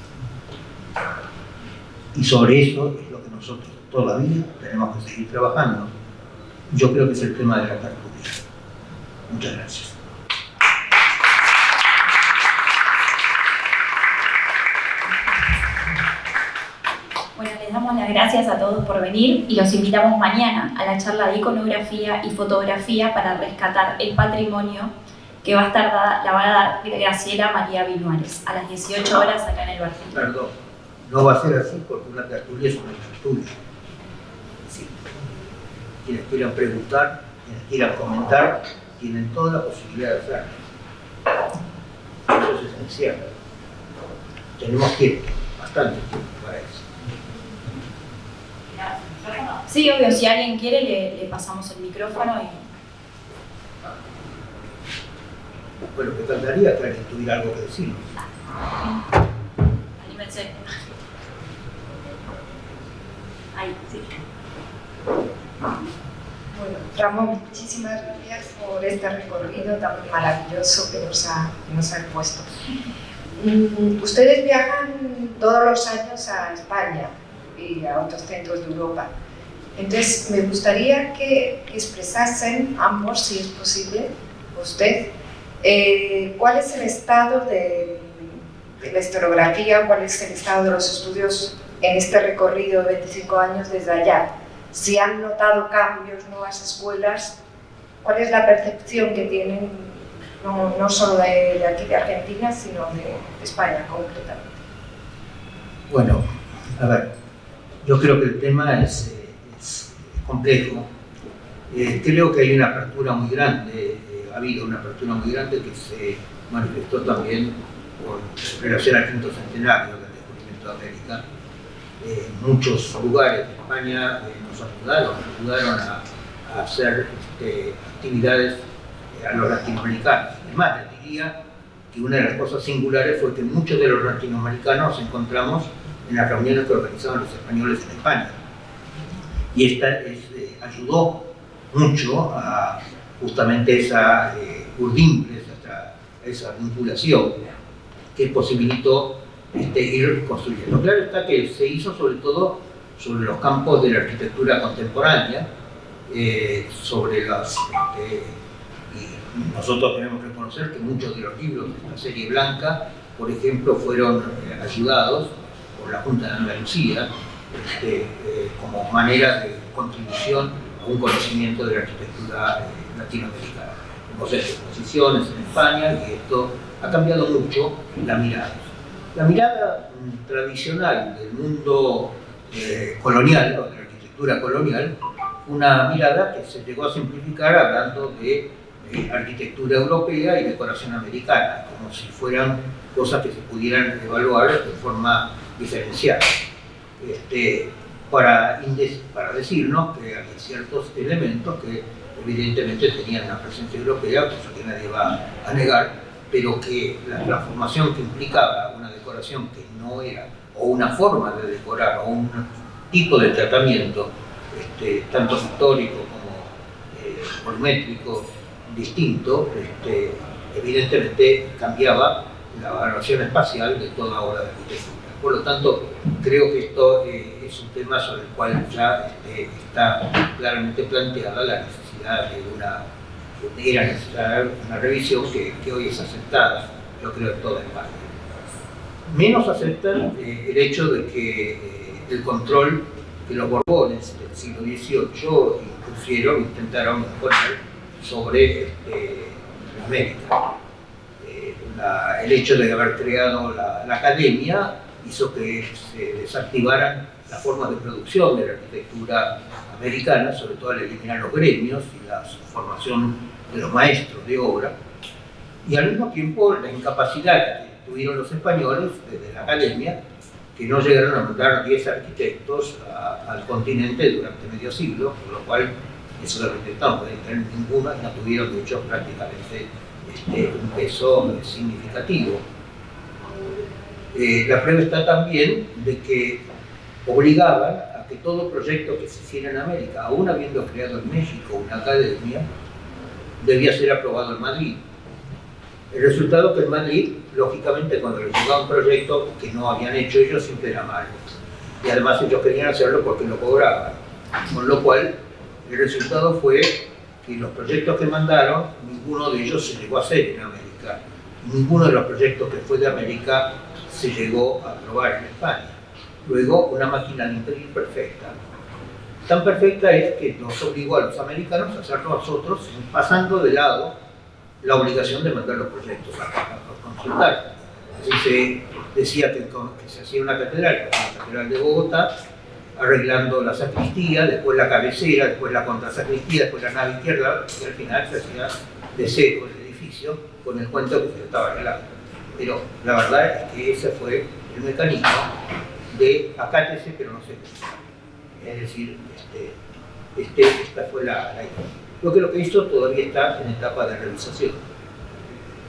Y sobre eso es lo que nosotros todavía tenemos que seguir trabajando. Yo creo que es el tema de la tertulia. Muchas gracias. Bueno, les damos las gracias a todos por venir y los invitamos mañana a la charla de iconografía y fotografía para rescatar el patrimonio que va a estar la va a dar Graciela María Vinuares a las 18 horas acá en el Barcito. Perdón, no va a ser así porque una tertulia es una tertulia. Sí. Quienes quieran preguntar, quienes quieran comentar, tienen toda la posibilidad de hacerlo. Eso es esencial. Tenemos tiempo, bastante tiempo para eso. Sí, obvio, si alguien quiere le pasamos el micrófono y... Bueno, me encantaría que alguien tuviera algo que decirnos. Anímense. Ahí, sí. Bueno, Ramón, muchísimas gracias por este recorrido tan maravilloso que nos ha expuesto. Ustedes viajan todos los años a España y a otros centros de Europa. Entonces, me gustaría que expresasen ambos, si es posible, usted, cuál es el estado de la historiografía, cuál es el estado de los estudios en este recorrido de 25 años desde allá. Si han notado cambios, nuevas escuelas, cuál es la percepción que tienen, no solo de aquí de Argentina, sino de España concretamente. Bueno, a ver, yo creo que el tema es complejo. Creo que hay una apertura muy grande, ha habido una apertura muy grande que se manifestó también con relación al quinto centenario del descubrimiento de América. Muchos lugares de España nos ayudaron a hacer actividades a los latinoamericanos. Es más, les diría que una de las cosas singulares fue que muchos de los latinoamericanos nos encontramos en las reuniones que organizaban los españoles en España. Y esta ayudó mucho a justamente esa urdimbre, esa vinculación que posibilitó ir construyendo. Claro está que se hizo sobre todo sobre los campos de la arquitectura contemporánea, sobre las... y nosotros tenemos que reconocer que muchos de los libros de esta serie blanca, por ejemplo, fueron ayudados por la Junta de Andalucía como manera de contribución a un conocimiento de la arquitectura latinoamericana. Hemos hecho exposiciones en España y esto ha cambiado mucho la mirada. La mirada tradicional del mundo colonial, o de la arquitectura colonial, una mirada que se llegó a simplificar hablando de arquitectura europea y decoración americana, como si fueran cosas que se pudieran evaluar de forma diferenciada. Para decirnos que había ciertos elementos que evidentemente tenían una presencia europea, cosa que nadie va a negar, pero que la transformación que implicaba una decoración que no era, o una forma de decorar, o un tipo de tratamiento, tanto pictórico como volumétrico, distinto, evidentemente cambiaba la valoración espacial de toda obra de arquitectura. Por lo tanto, creo que esto es un tema sobre el cual ya está claramente planteada la necesidad era necesaria una revisión que hoy es aceptada, yo creo, en toda España. Menos aceptan el hecho de que el control que los Borbones del siglo XVIII intentaron imponer sobre América. El hecho de haber creado la academia hizo que se desactivaran las formas de producción de la arquitectura americana, sobre todo al eliminar los gremios y la formación de los maestros de obra, y al mismo tiempo la incapacidad que tuvieron los españoles desde la academia, que no llegaron a mandar 10 arquitectos al continente durante medio siglo, por lo cual eso lo intentaron, no podían tener ninguno y no tuvieron de hecho prácticamente un peso significativo. La prueba está también de que obligaban a que todo proyecto que se hiciera en América, aún habiendo creado en México una academia, debía ser aprobado en Madrid. El resultado que en Madrid, lógicamente, cuando les llegaba un proyecto que no habían hecho ellos, siempre era malo. Y además ellos querían hacerlo porque lo cobraban. Con lo cual, el resultado fue que los proyectos que mandaron, ninguno de ellos se llegó a hacer en América. Ninguno de los proyectos que fue de América se llegó a aprobar en España. Luego, una máquina de imprimir perfecta. Tan perfecta es que nos obligó a los americanos a hacerlo a nosotros, pasando de lado la obligación de mandar los proyectos a consultar. Así se decía que se hacía una catedral, como la Catedral de Bogotá, arreglando la sacristía, después la cabecera, después la contrasacristía, después la nave izquierda, y al final se hacía de cero el edificio con el cuento que se estaba arreglando. Pero la verdad es que ese fue el mecanismo de acátese pero no se qué. Es decir, esta fue la idea. Lo que hizo todavía está en etapa de realización.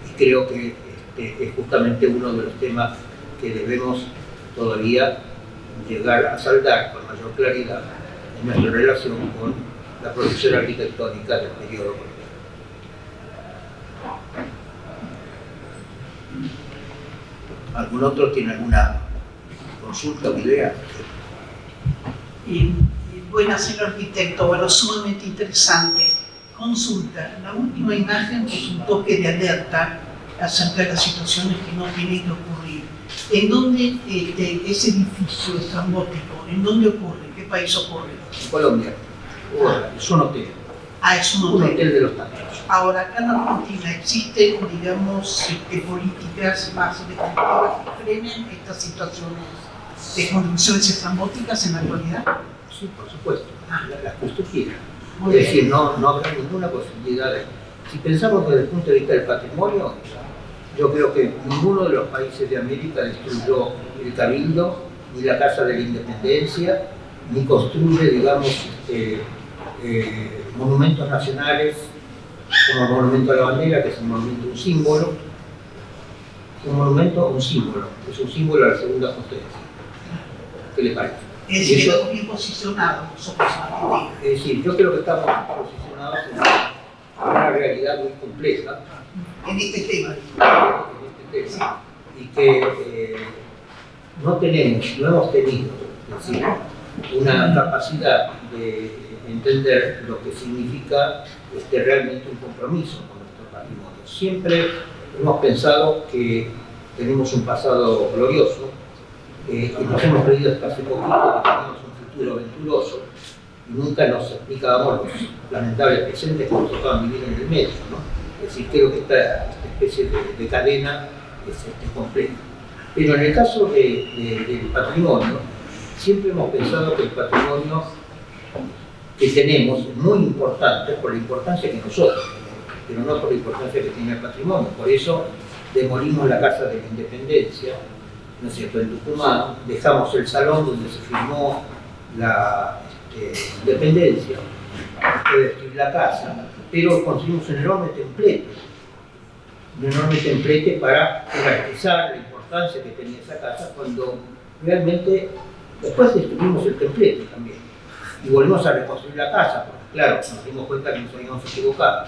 Y creo que es justamente uno de los temas que debemos todavía llegar a saldar con mayor claridad en nuestra relación con la producción arquitectónica del periodo colonial. ¿Algún otro tiene alguna consulta o idea? Buenas, señor arquitecto. Bueno, sumamente interesante. Consulta. La última imagen es un toque de alerta acerca de las situaciones que no tienen que ocurrir. ¿En dónde ese edificio estrambótico, en dónde ocurre? ¿En qué país ocurre? En Colombia. Es un hotel. Ah, es un Un hotel. hotel de los tantos. Ahora, acá en Argentina existen, digamos, políticas más efectivas que frenen estas situaciones de construcciones estrambóticas en la actualidad. Sí, por supuesto. Las que usted quiera. Muy Es bien. decir, no habrá ninguna posibilidad de... Si pensamos desde el punto de vista del patrimonio, yo creo que ninguno de los países de América destruyó el Cabildo, ni la Casa de la Independencia, ni construye, digamos, monumentos nacionales como el Monumento a la Bandera, que es un monumento, un símbolo. Un monumento, un símbolo. Es un símbolo de la segunda potencia. ¿Qué le parece? Es decir, estamos bien posicionados nosotros en Argentina. Es decir, yo creo que estamos posicionados en una realidad muy compleja En este tema. en este tema, y que no hemos tenido, es decir, una capacidad de entender lo que significa realmente un compromiso con nuestro patrimonio. Siempre hemos pensado que tenemos un pasado glorioso, y nos hemos creído hasta hace poquito que teníamos un futuro aventuroso, y nunca nos explicábamos los lamentables presentes que nos tocaban vivir en el medio, ¿no? Es decir, creo que esta especie de cadena es compleja. Pero en el caso del patrimonio, siempre hemos pensado que el patrimonio que tenemos es muy importante por la importancia que nosotros tenemos, pero no por la importancia que tiene el patrimonio. Por eso demolimos la Casa de la Independencia, ¿no es cierto?, en Tucumán, dejamos el salón donde se firmó la independencia, fue destruir la casa, pero construimos un enorme templete para garantizar la importancia que tenía esa casa, cuando realmente después destruimos el templete también y volvimos a reconstruir la casa, porque claro, nos dimos cuenta que nos habíamos equivocado.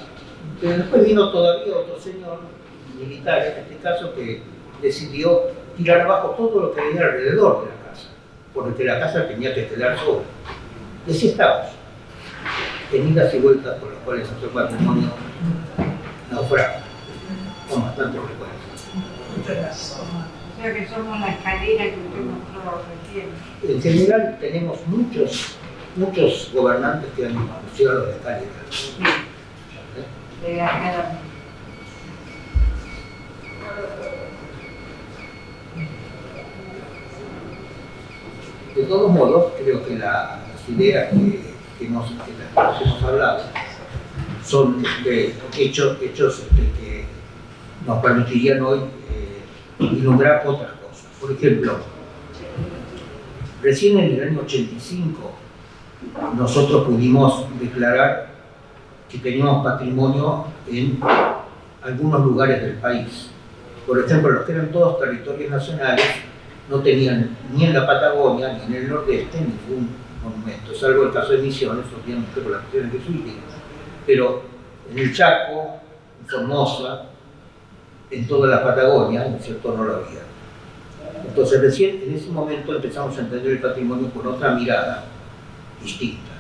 Pero después vino todavía otro señor militar, en este caso, que decidió tirar abajo todo lo que había alrededor de la casa, porque la casa tenía que quedar sola. Y así estamos, en idas y vueltas por las cuales nuestro patrimonio naufraga con bastante frecuencia. Muchas gracias. O sea que somos la escalera que usted mostró recién. En general tenemos muchos gobernantes que han anunciado la escalera. De la De todos modos, creo que las ideas que hemos hablado son hechos que nos permitirían hoy vislumbrar otras cosas. Por ejemplo, recién en el año 85 nosotros pudimos declarar que teníamos patrimonio en algunos lugares del país. Por ejemplo, los que eran todos territorios nacionales no tenían ni en la Patagonia ni en el Nordeste ningún monumento, salvo el caso de Misiones, obviamente por las cuestiones jesuíticas. Pero en el Chaco, en Formosa, en toda la Patagonia, ¿no es cierto?, no lo había. Entonces recién en ese momento empezamos a entender el patrimonio con otra mirada distinta.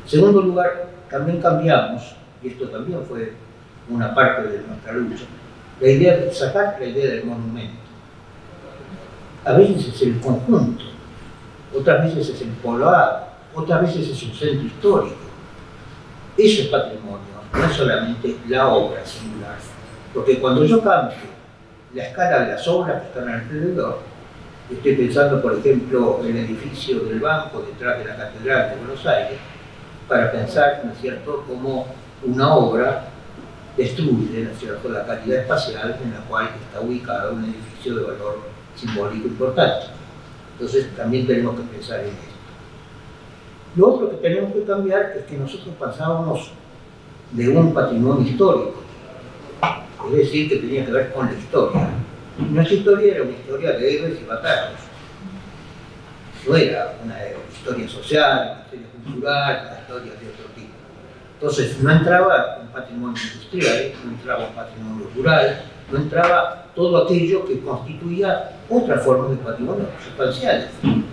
En segundo lugar, también cambiamos, y esto también fue una parte de nuestra lucha, la idea de sacar la idea del monumento. A veces es el conjunto, otras veces es el poblado, otras veces es un centro histórico. Eso es patrimonio, no es solamente la obra singular. Porque cuando yo cambio la escala de las obras que están alrededor, estoy pensando, por ejemplo, en el edificio del banco detrás de la Catedral de Buenos Aires, para pensar, ¿no es cierto?, cómo una obra destruye, ¿no es cierto?, la calidad espacial en la cual está ubicado un edificio de valor simbólico importante. Entonces también tenemos que pensar en esto. Lo otro que tenemos que cambiar es que nosotros pasábamos de un patrimonio histórico es decir, que tenía que ver con la historia. Nuestra historia era una historia de héroes y batallas. No era una historia social, una historia cultural, una historia de otro tipo. Entonces no entraba un patrimonio industrial, no entraba un patrimonio rural, no entraba todo aquello que constituía otras formas de patrimonio sustanciales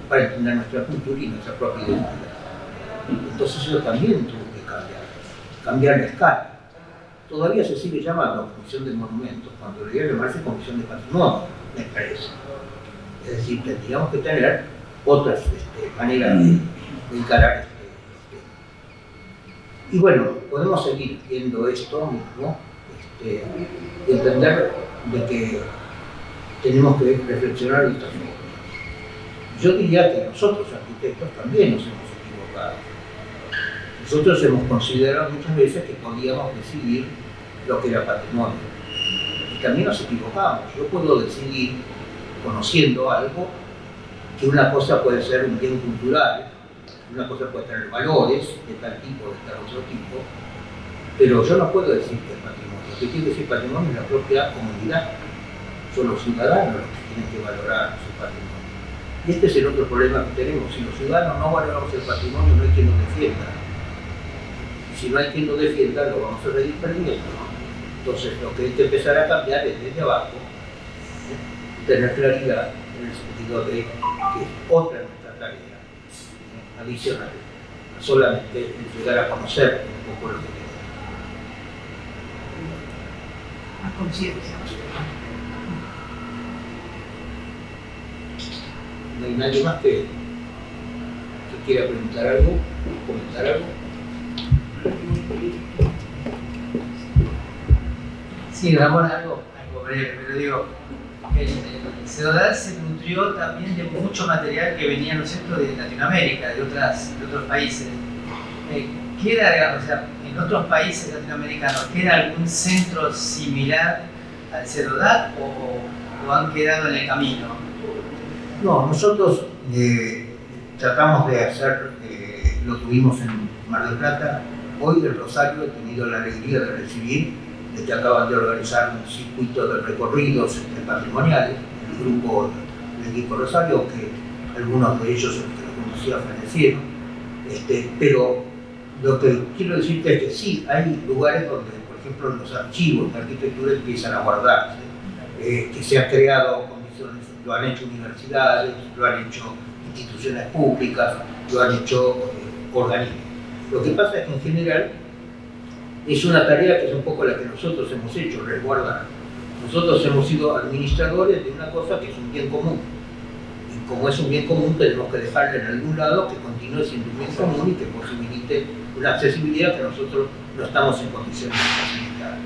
para entender nuestra cultura y nuestra propia identidad. Entonces eso también tuvo que cambiar la escala. Todavía se sigue llamando Comisión de Monumentos, cuando debería llamarse Comisión de Patrimonio, me parece. Es decir, tendríamos que tener otras maneras de encarar este. Y bueno, podemos seguir viendo esto mismo, y entender de que tenemos que reflexionar de esta forma. Yo diría que nosotros, arquitectos, también nos hemos equivocado. Nosotros hemos considerado muchas veces que podíamos decidir lo que era patrimonio. Y también nos equivocamos. Yo puedo decidir, conociendo algo, que una cosa puede ser un bien cultural, una cosa puede tener valores de tal tipo, de tal otro tipo, pero yo no puedo decir que es patrimonio. Lo que tiene que decir patrimonio es la propia comunidad. Son los ciudadanos los que tienen que valorar su patrimonio. Y este es el otro problema que tenemos. Si los ciudadanos no valoramos el patrimonio, no hay quien lo defienda. Y si no hay quien lo defienda, lo vamos a seguir perdiendo, ¿no? Entonces, lo que hay que empezar a cambiar es desde abajo, tener claridad en el sentido de que es otra nuestra tarea, adicional, no solamente llegar a conocer un poco lo que tenemos. La conciencia. ¿No hay nadie más que quiera preguntar algo, comentar algo? Sí, Ramón, algo breve, pero digo, el Cedodal se nutrió también de mucho material que venía, ¿no es cierto?, de Latinoamérica, de otros países. ¿Queda, digamos, o sea, en otros países latinoamericanos, queda algún centro similar al Cedodal o han quedado en el camino? No, nosotros tratamos de hacer, lo tuvimos en Mar del Plata. Hoy el Rosario he tenido la alegría de recibir de que acaban de organizar un circuito de recorridos patrimoniales, el grupo del equipo Rosario, que algunos de ellos que lo conocía fallecieron, pero lo que quiero decirte es que sí, hay lugares donde, por ejemplo, los archivos de arquitectura empiezan a guardarse, que se han creado condiciones, lo han hecho universidades, lo han hecho instituciones públicas, lo han hecho organismos. Lo que pasa es que en general es una tarea que es un poco la que nosotros hemos hecho, resguardar. Nosotros hemos sido administradores de una cosa que es un bien común. Y como es un bien común, tenemos que dejarle en algún lado que continúe siendo un bien común y que posibilite una accesibilidad que nosotros no estamos en condiciones de facilitar.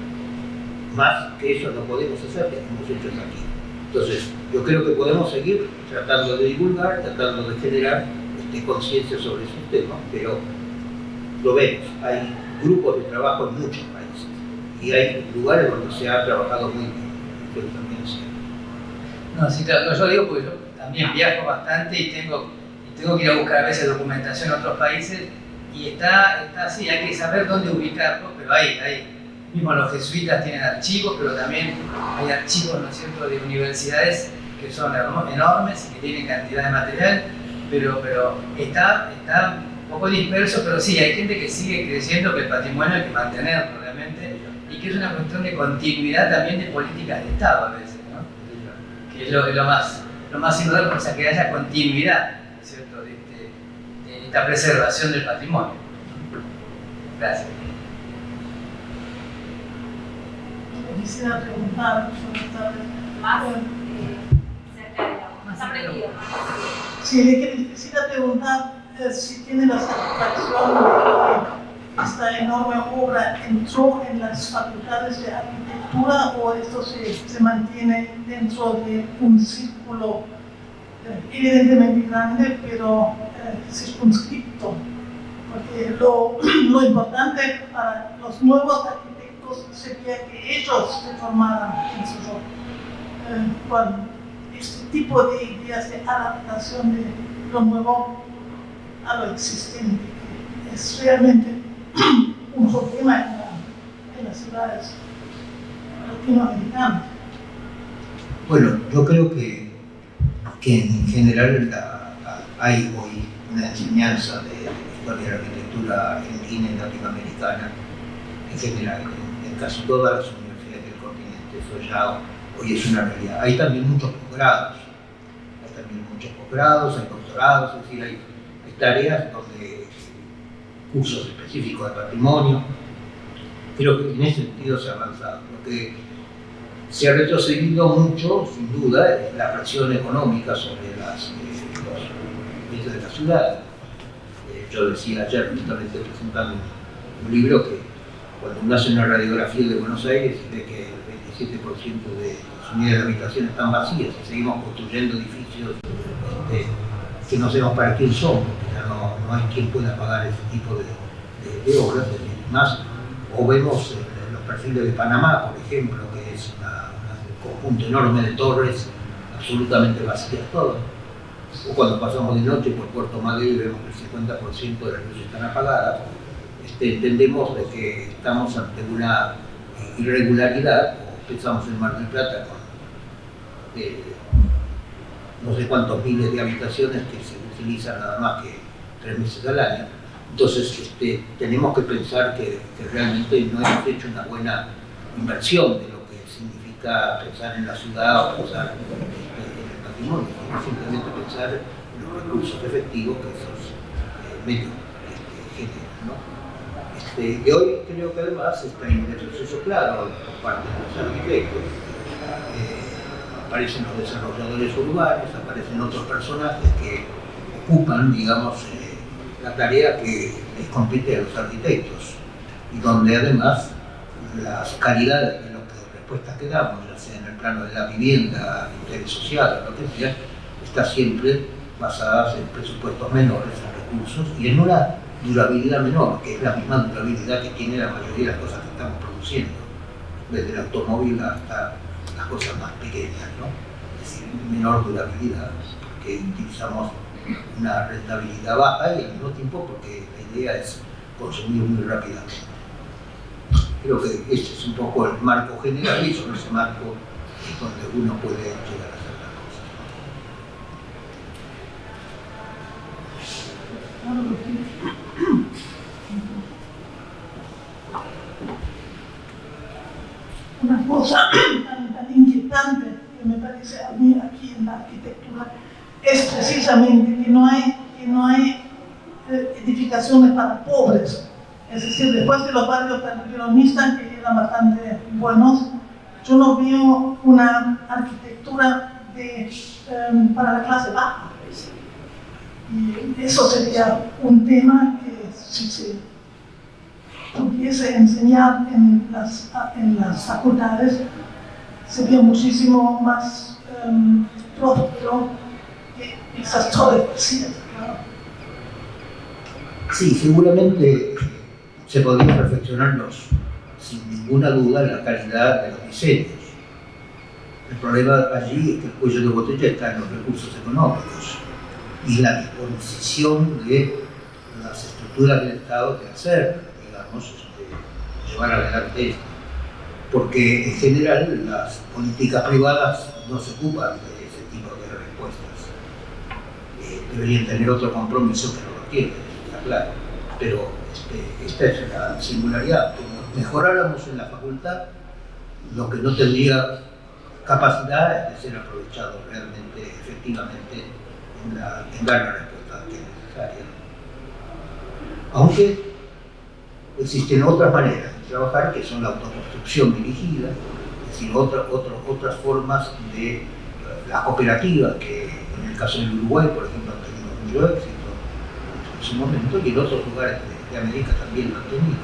Más que eso no podemos hacer, que hemos hecho aquí. Entonces, yo creo que podemos seguir tratando de divulgar, tratando de generar conciencia sobre esos temas, pero lo vemos, hay grupos de trabajo en muchos países y hay lugares donde se ha trabajado muy bien, pero también es cierto. No, sí, claro, yo digo porque yo también viajo bastante y tengo que ir a buscar a veces documentación en otros países y está así, hay que saber dónde ubicarlo, pero hay mismo los jesuitas tienen archivos, pero también hay archivos, ¿no es cierto?, de universidades que son enormes y que tienen cantidad de material, pero está un poco disperso, pero sí, hay gente que sigue creyendo que el patrimonio hay que mantenerlo realmente y que es una cuestión de continuidad también de políticas de Estado a veces, ¿no? Que es lo más importante, o sea, que haya continuidad, ¿cierto?, de esta preservación del patrimonio. Gracias. Quisiera preguntar sobre esta vez. Más cerca de la voz. Más aprendido. Sí, le quisiera preguntar si tiene la satisfacción de que esta enorme obra entró en las facultades de arquitectura o esto se mantiene dentro de un círculo evidentemente grande, pero circunscripto. Porque lo importante para los nuevos arquitectos sería que ellos se formaran en su rol. Con este tipo de ideas de adaptación de lo nuevo a lo existente, que es realmente un problema en las ciudades. latinoamericanos. Bueno, yo creo que en general hay hoy una enseñanza de historia de la arquitectura argentina y latinoamericana en general, en casi todas las universidades del continente. Eso ya hoy es una realidad. Hay también muchos posgrados, hay doctorados, es decir, hay tareas donde cursos específicos de patrimonio. Creo que en ese sentido se ha avanzado. Lo que se ha retrocedido mucho, sin duda, es la presión económica sobre los bienes de la ciudad. Yo decía ayer, justamente presentando un libro, que cuando uno hace una radiografía de Buenos Aires ve que el 27% de las unidades de habitación están vacías y seguimos construyendo edificios que no sabemos para quién son, porque ya no hay quien pueda pagar ese tipo de obras, más. O vemos los perfiles de Panamá, por ejemplo, que es un conjunto enorme de torres absolutamente vacías todas. O cuando pasamos de noche por Puerto Madero y vemos que el 50% de las luces están apagadas, entendemos de que estamos ante una irregularidad. O pensamos en Mar del Plata con no sé cuántos miles de habitaciones que se utilizan nada más que 3 meses al año. Entonces tenemos que pensar que realmente no hemos hecho una buena inversión de lo que significa pensar en la ciudad o pensar en el patrimonio, sino simplemente pensar en los recursos efectivos que esos medios generan, ¿no? Y hoy creo que además está en un retroceso claro por parte de los arquitectos. Aparecen los desarrolladores urbanos, aparecen otros personajes que ocupan, digamos, la tarea que les compete a los arquitectos, y donde además las calidades de las respuestas que damos, ya sea en el plano de la vivienda, interés social, lo que sea, está siempre basadas en presupuestos menores, en recursos y en una durabilidad menor, que es la misma durabilidad que tiene la mayoría de las cosas que estamos produciendo, desde el automóvil hasta las cosas más pequeñas, ¿no? Es decir, menor durabilidad, porque utilizamos una rentabilidad baja y al mismo tiempo porque la idea es consumir muy rápidamente. Creo que este es un poco el marco general y sobre ese marco es donde uno puede llegar a hacer las cosas. Una cosa tan inquietante que me parece a mí aquí en la arquitectura es precisamente que no hay edificaciones para pobres. Es decir, después de los barrios peronistas, que eran bastante buenos, yo no veo una arquitectura para la clase baja. Y eso sería un tema que si se pudiese enseñar en las facultades, sería muchísimo más próspero que esas torres vacías, claro. Sí, seguramente se podría perfeccionar sin ninguna duda la calidad de los diseños. El problema allí es que el cuello de botella está en los recursos económicos y la disposición de las estructuras del Estado de hacer, digamos, llevar adelante esto. Porque en general las políticas privadas no se ocupan de ese tipo de respuestas. Deberían tener otro compromiso que no lo tienen, está claro. Pero esta es la singularidad. Como mejoráramos en la facultad, lo que no tendría capacidad es de ser aprovechado realmente, efectivamente, en dar la respuesta que es necesaria. Aunque existen otras maneras de trabajar, que son la autoconstrucción dirigida, es decir, otras formas de las cooperativas, que en el caso del Uruguay, por ejemplo, han tenido mucho éxito en su momento, y en otros lugares de América también lo han tenido.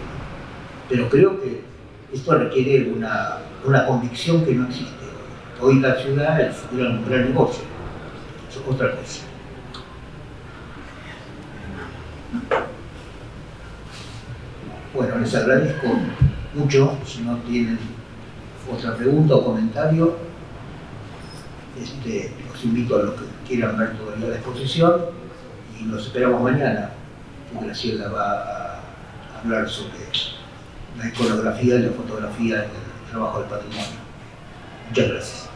Pero creo que esto requiere una convicción que no existe. Hoy la ciudad es un gran negocio, es otra cosa. Bueno, les agradezco mucho. Si no tienen otra pregunta o comentario, los invito a los que quieran ver todavía la exposición y los esperamos mañana. Graciela va a hablar sobre la iconografía y la fotografía en trabajo del patrimonio. Muchas gracias.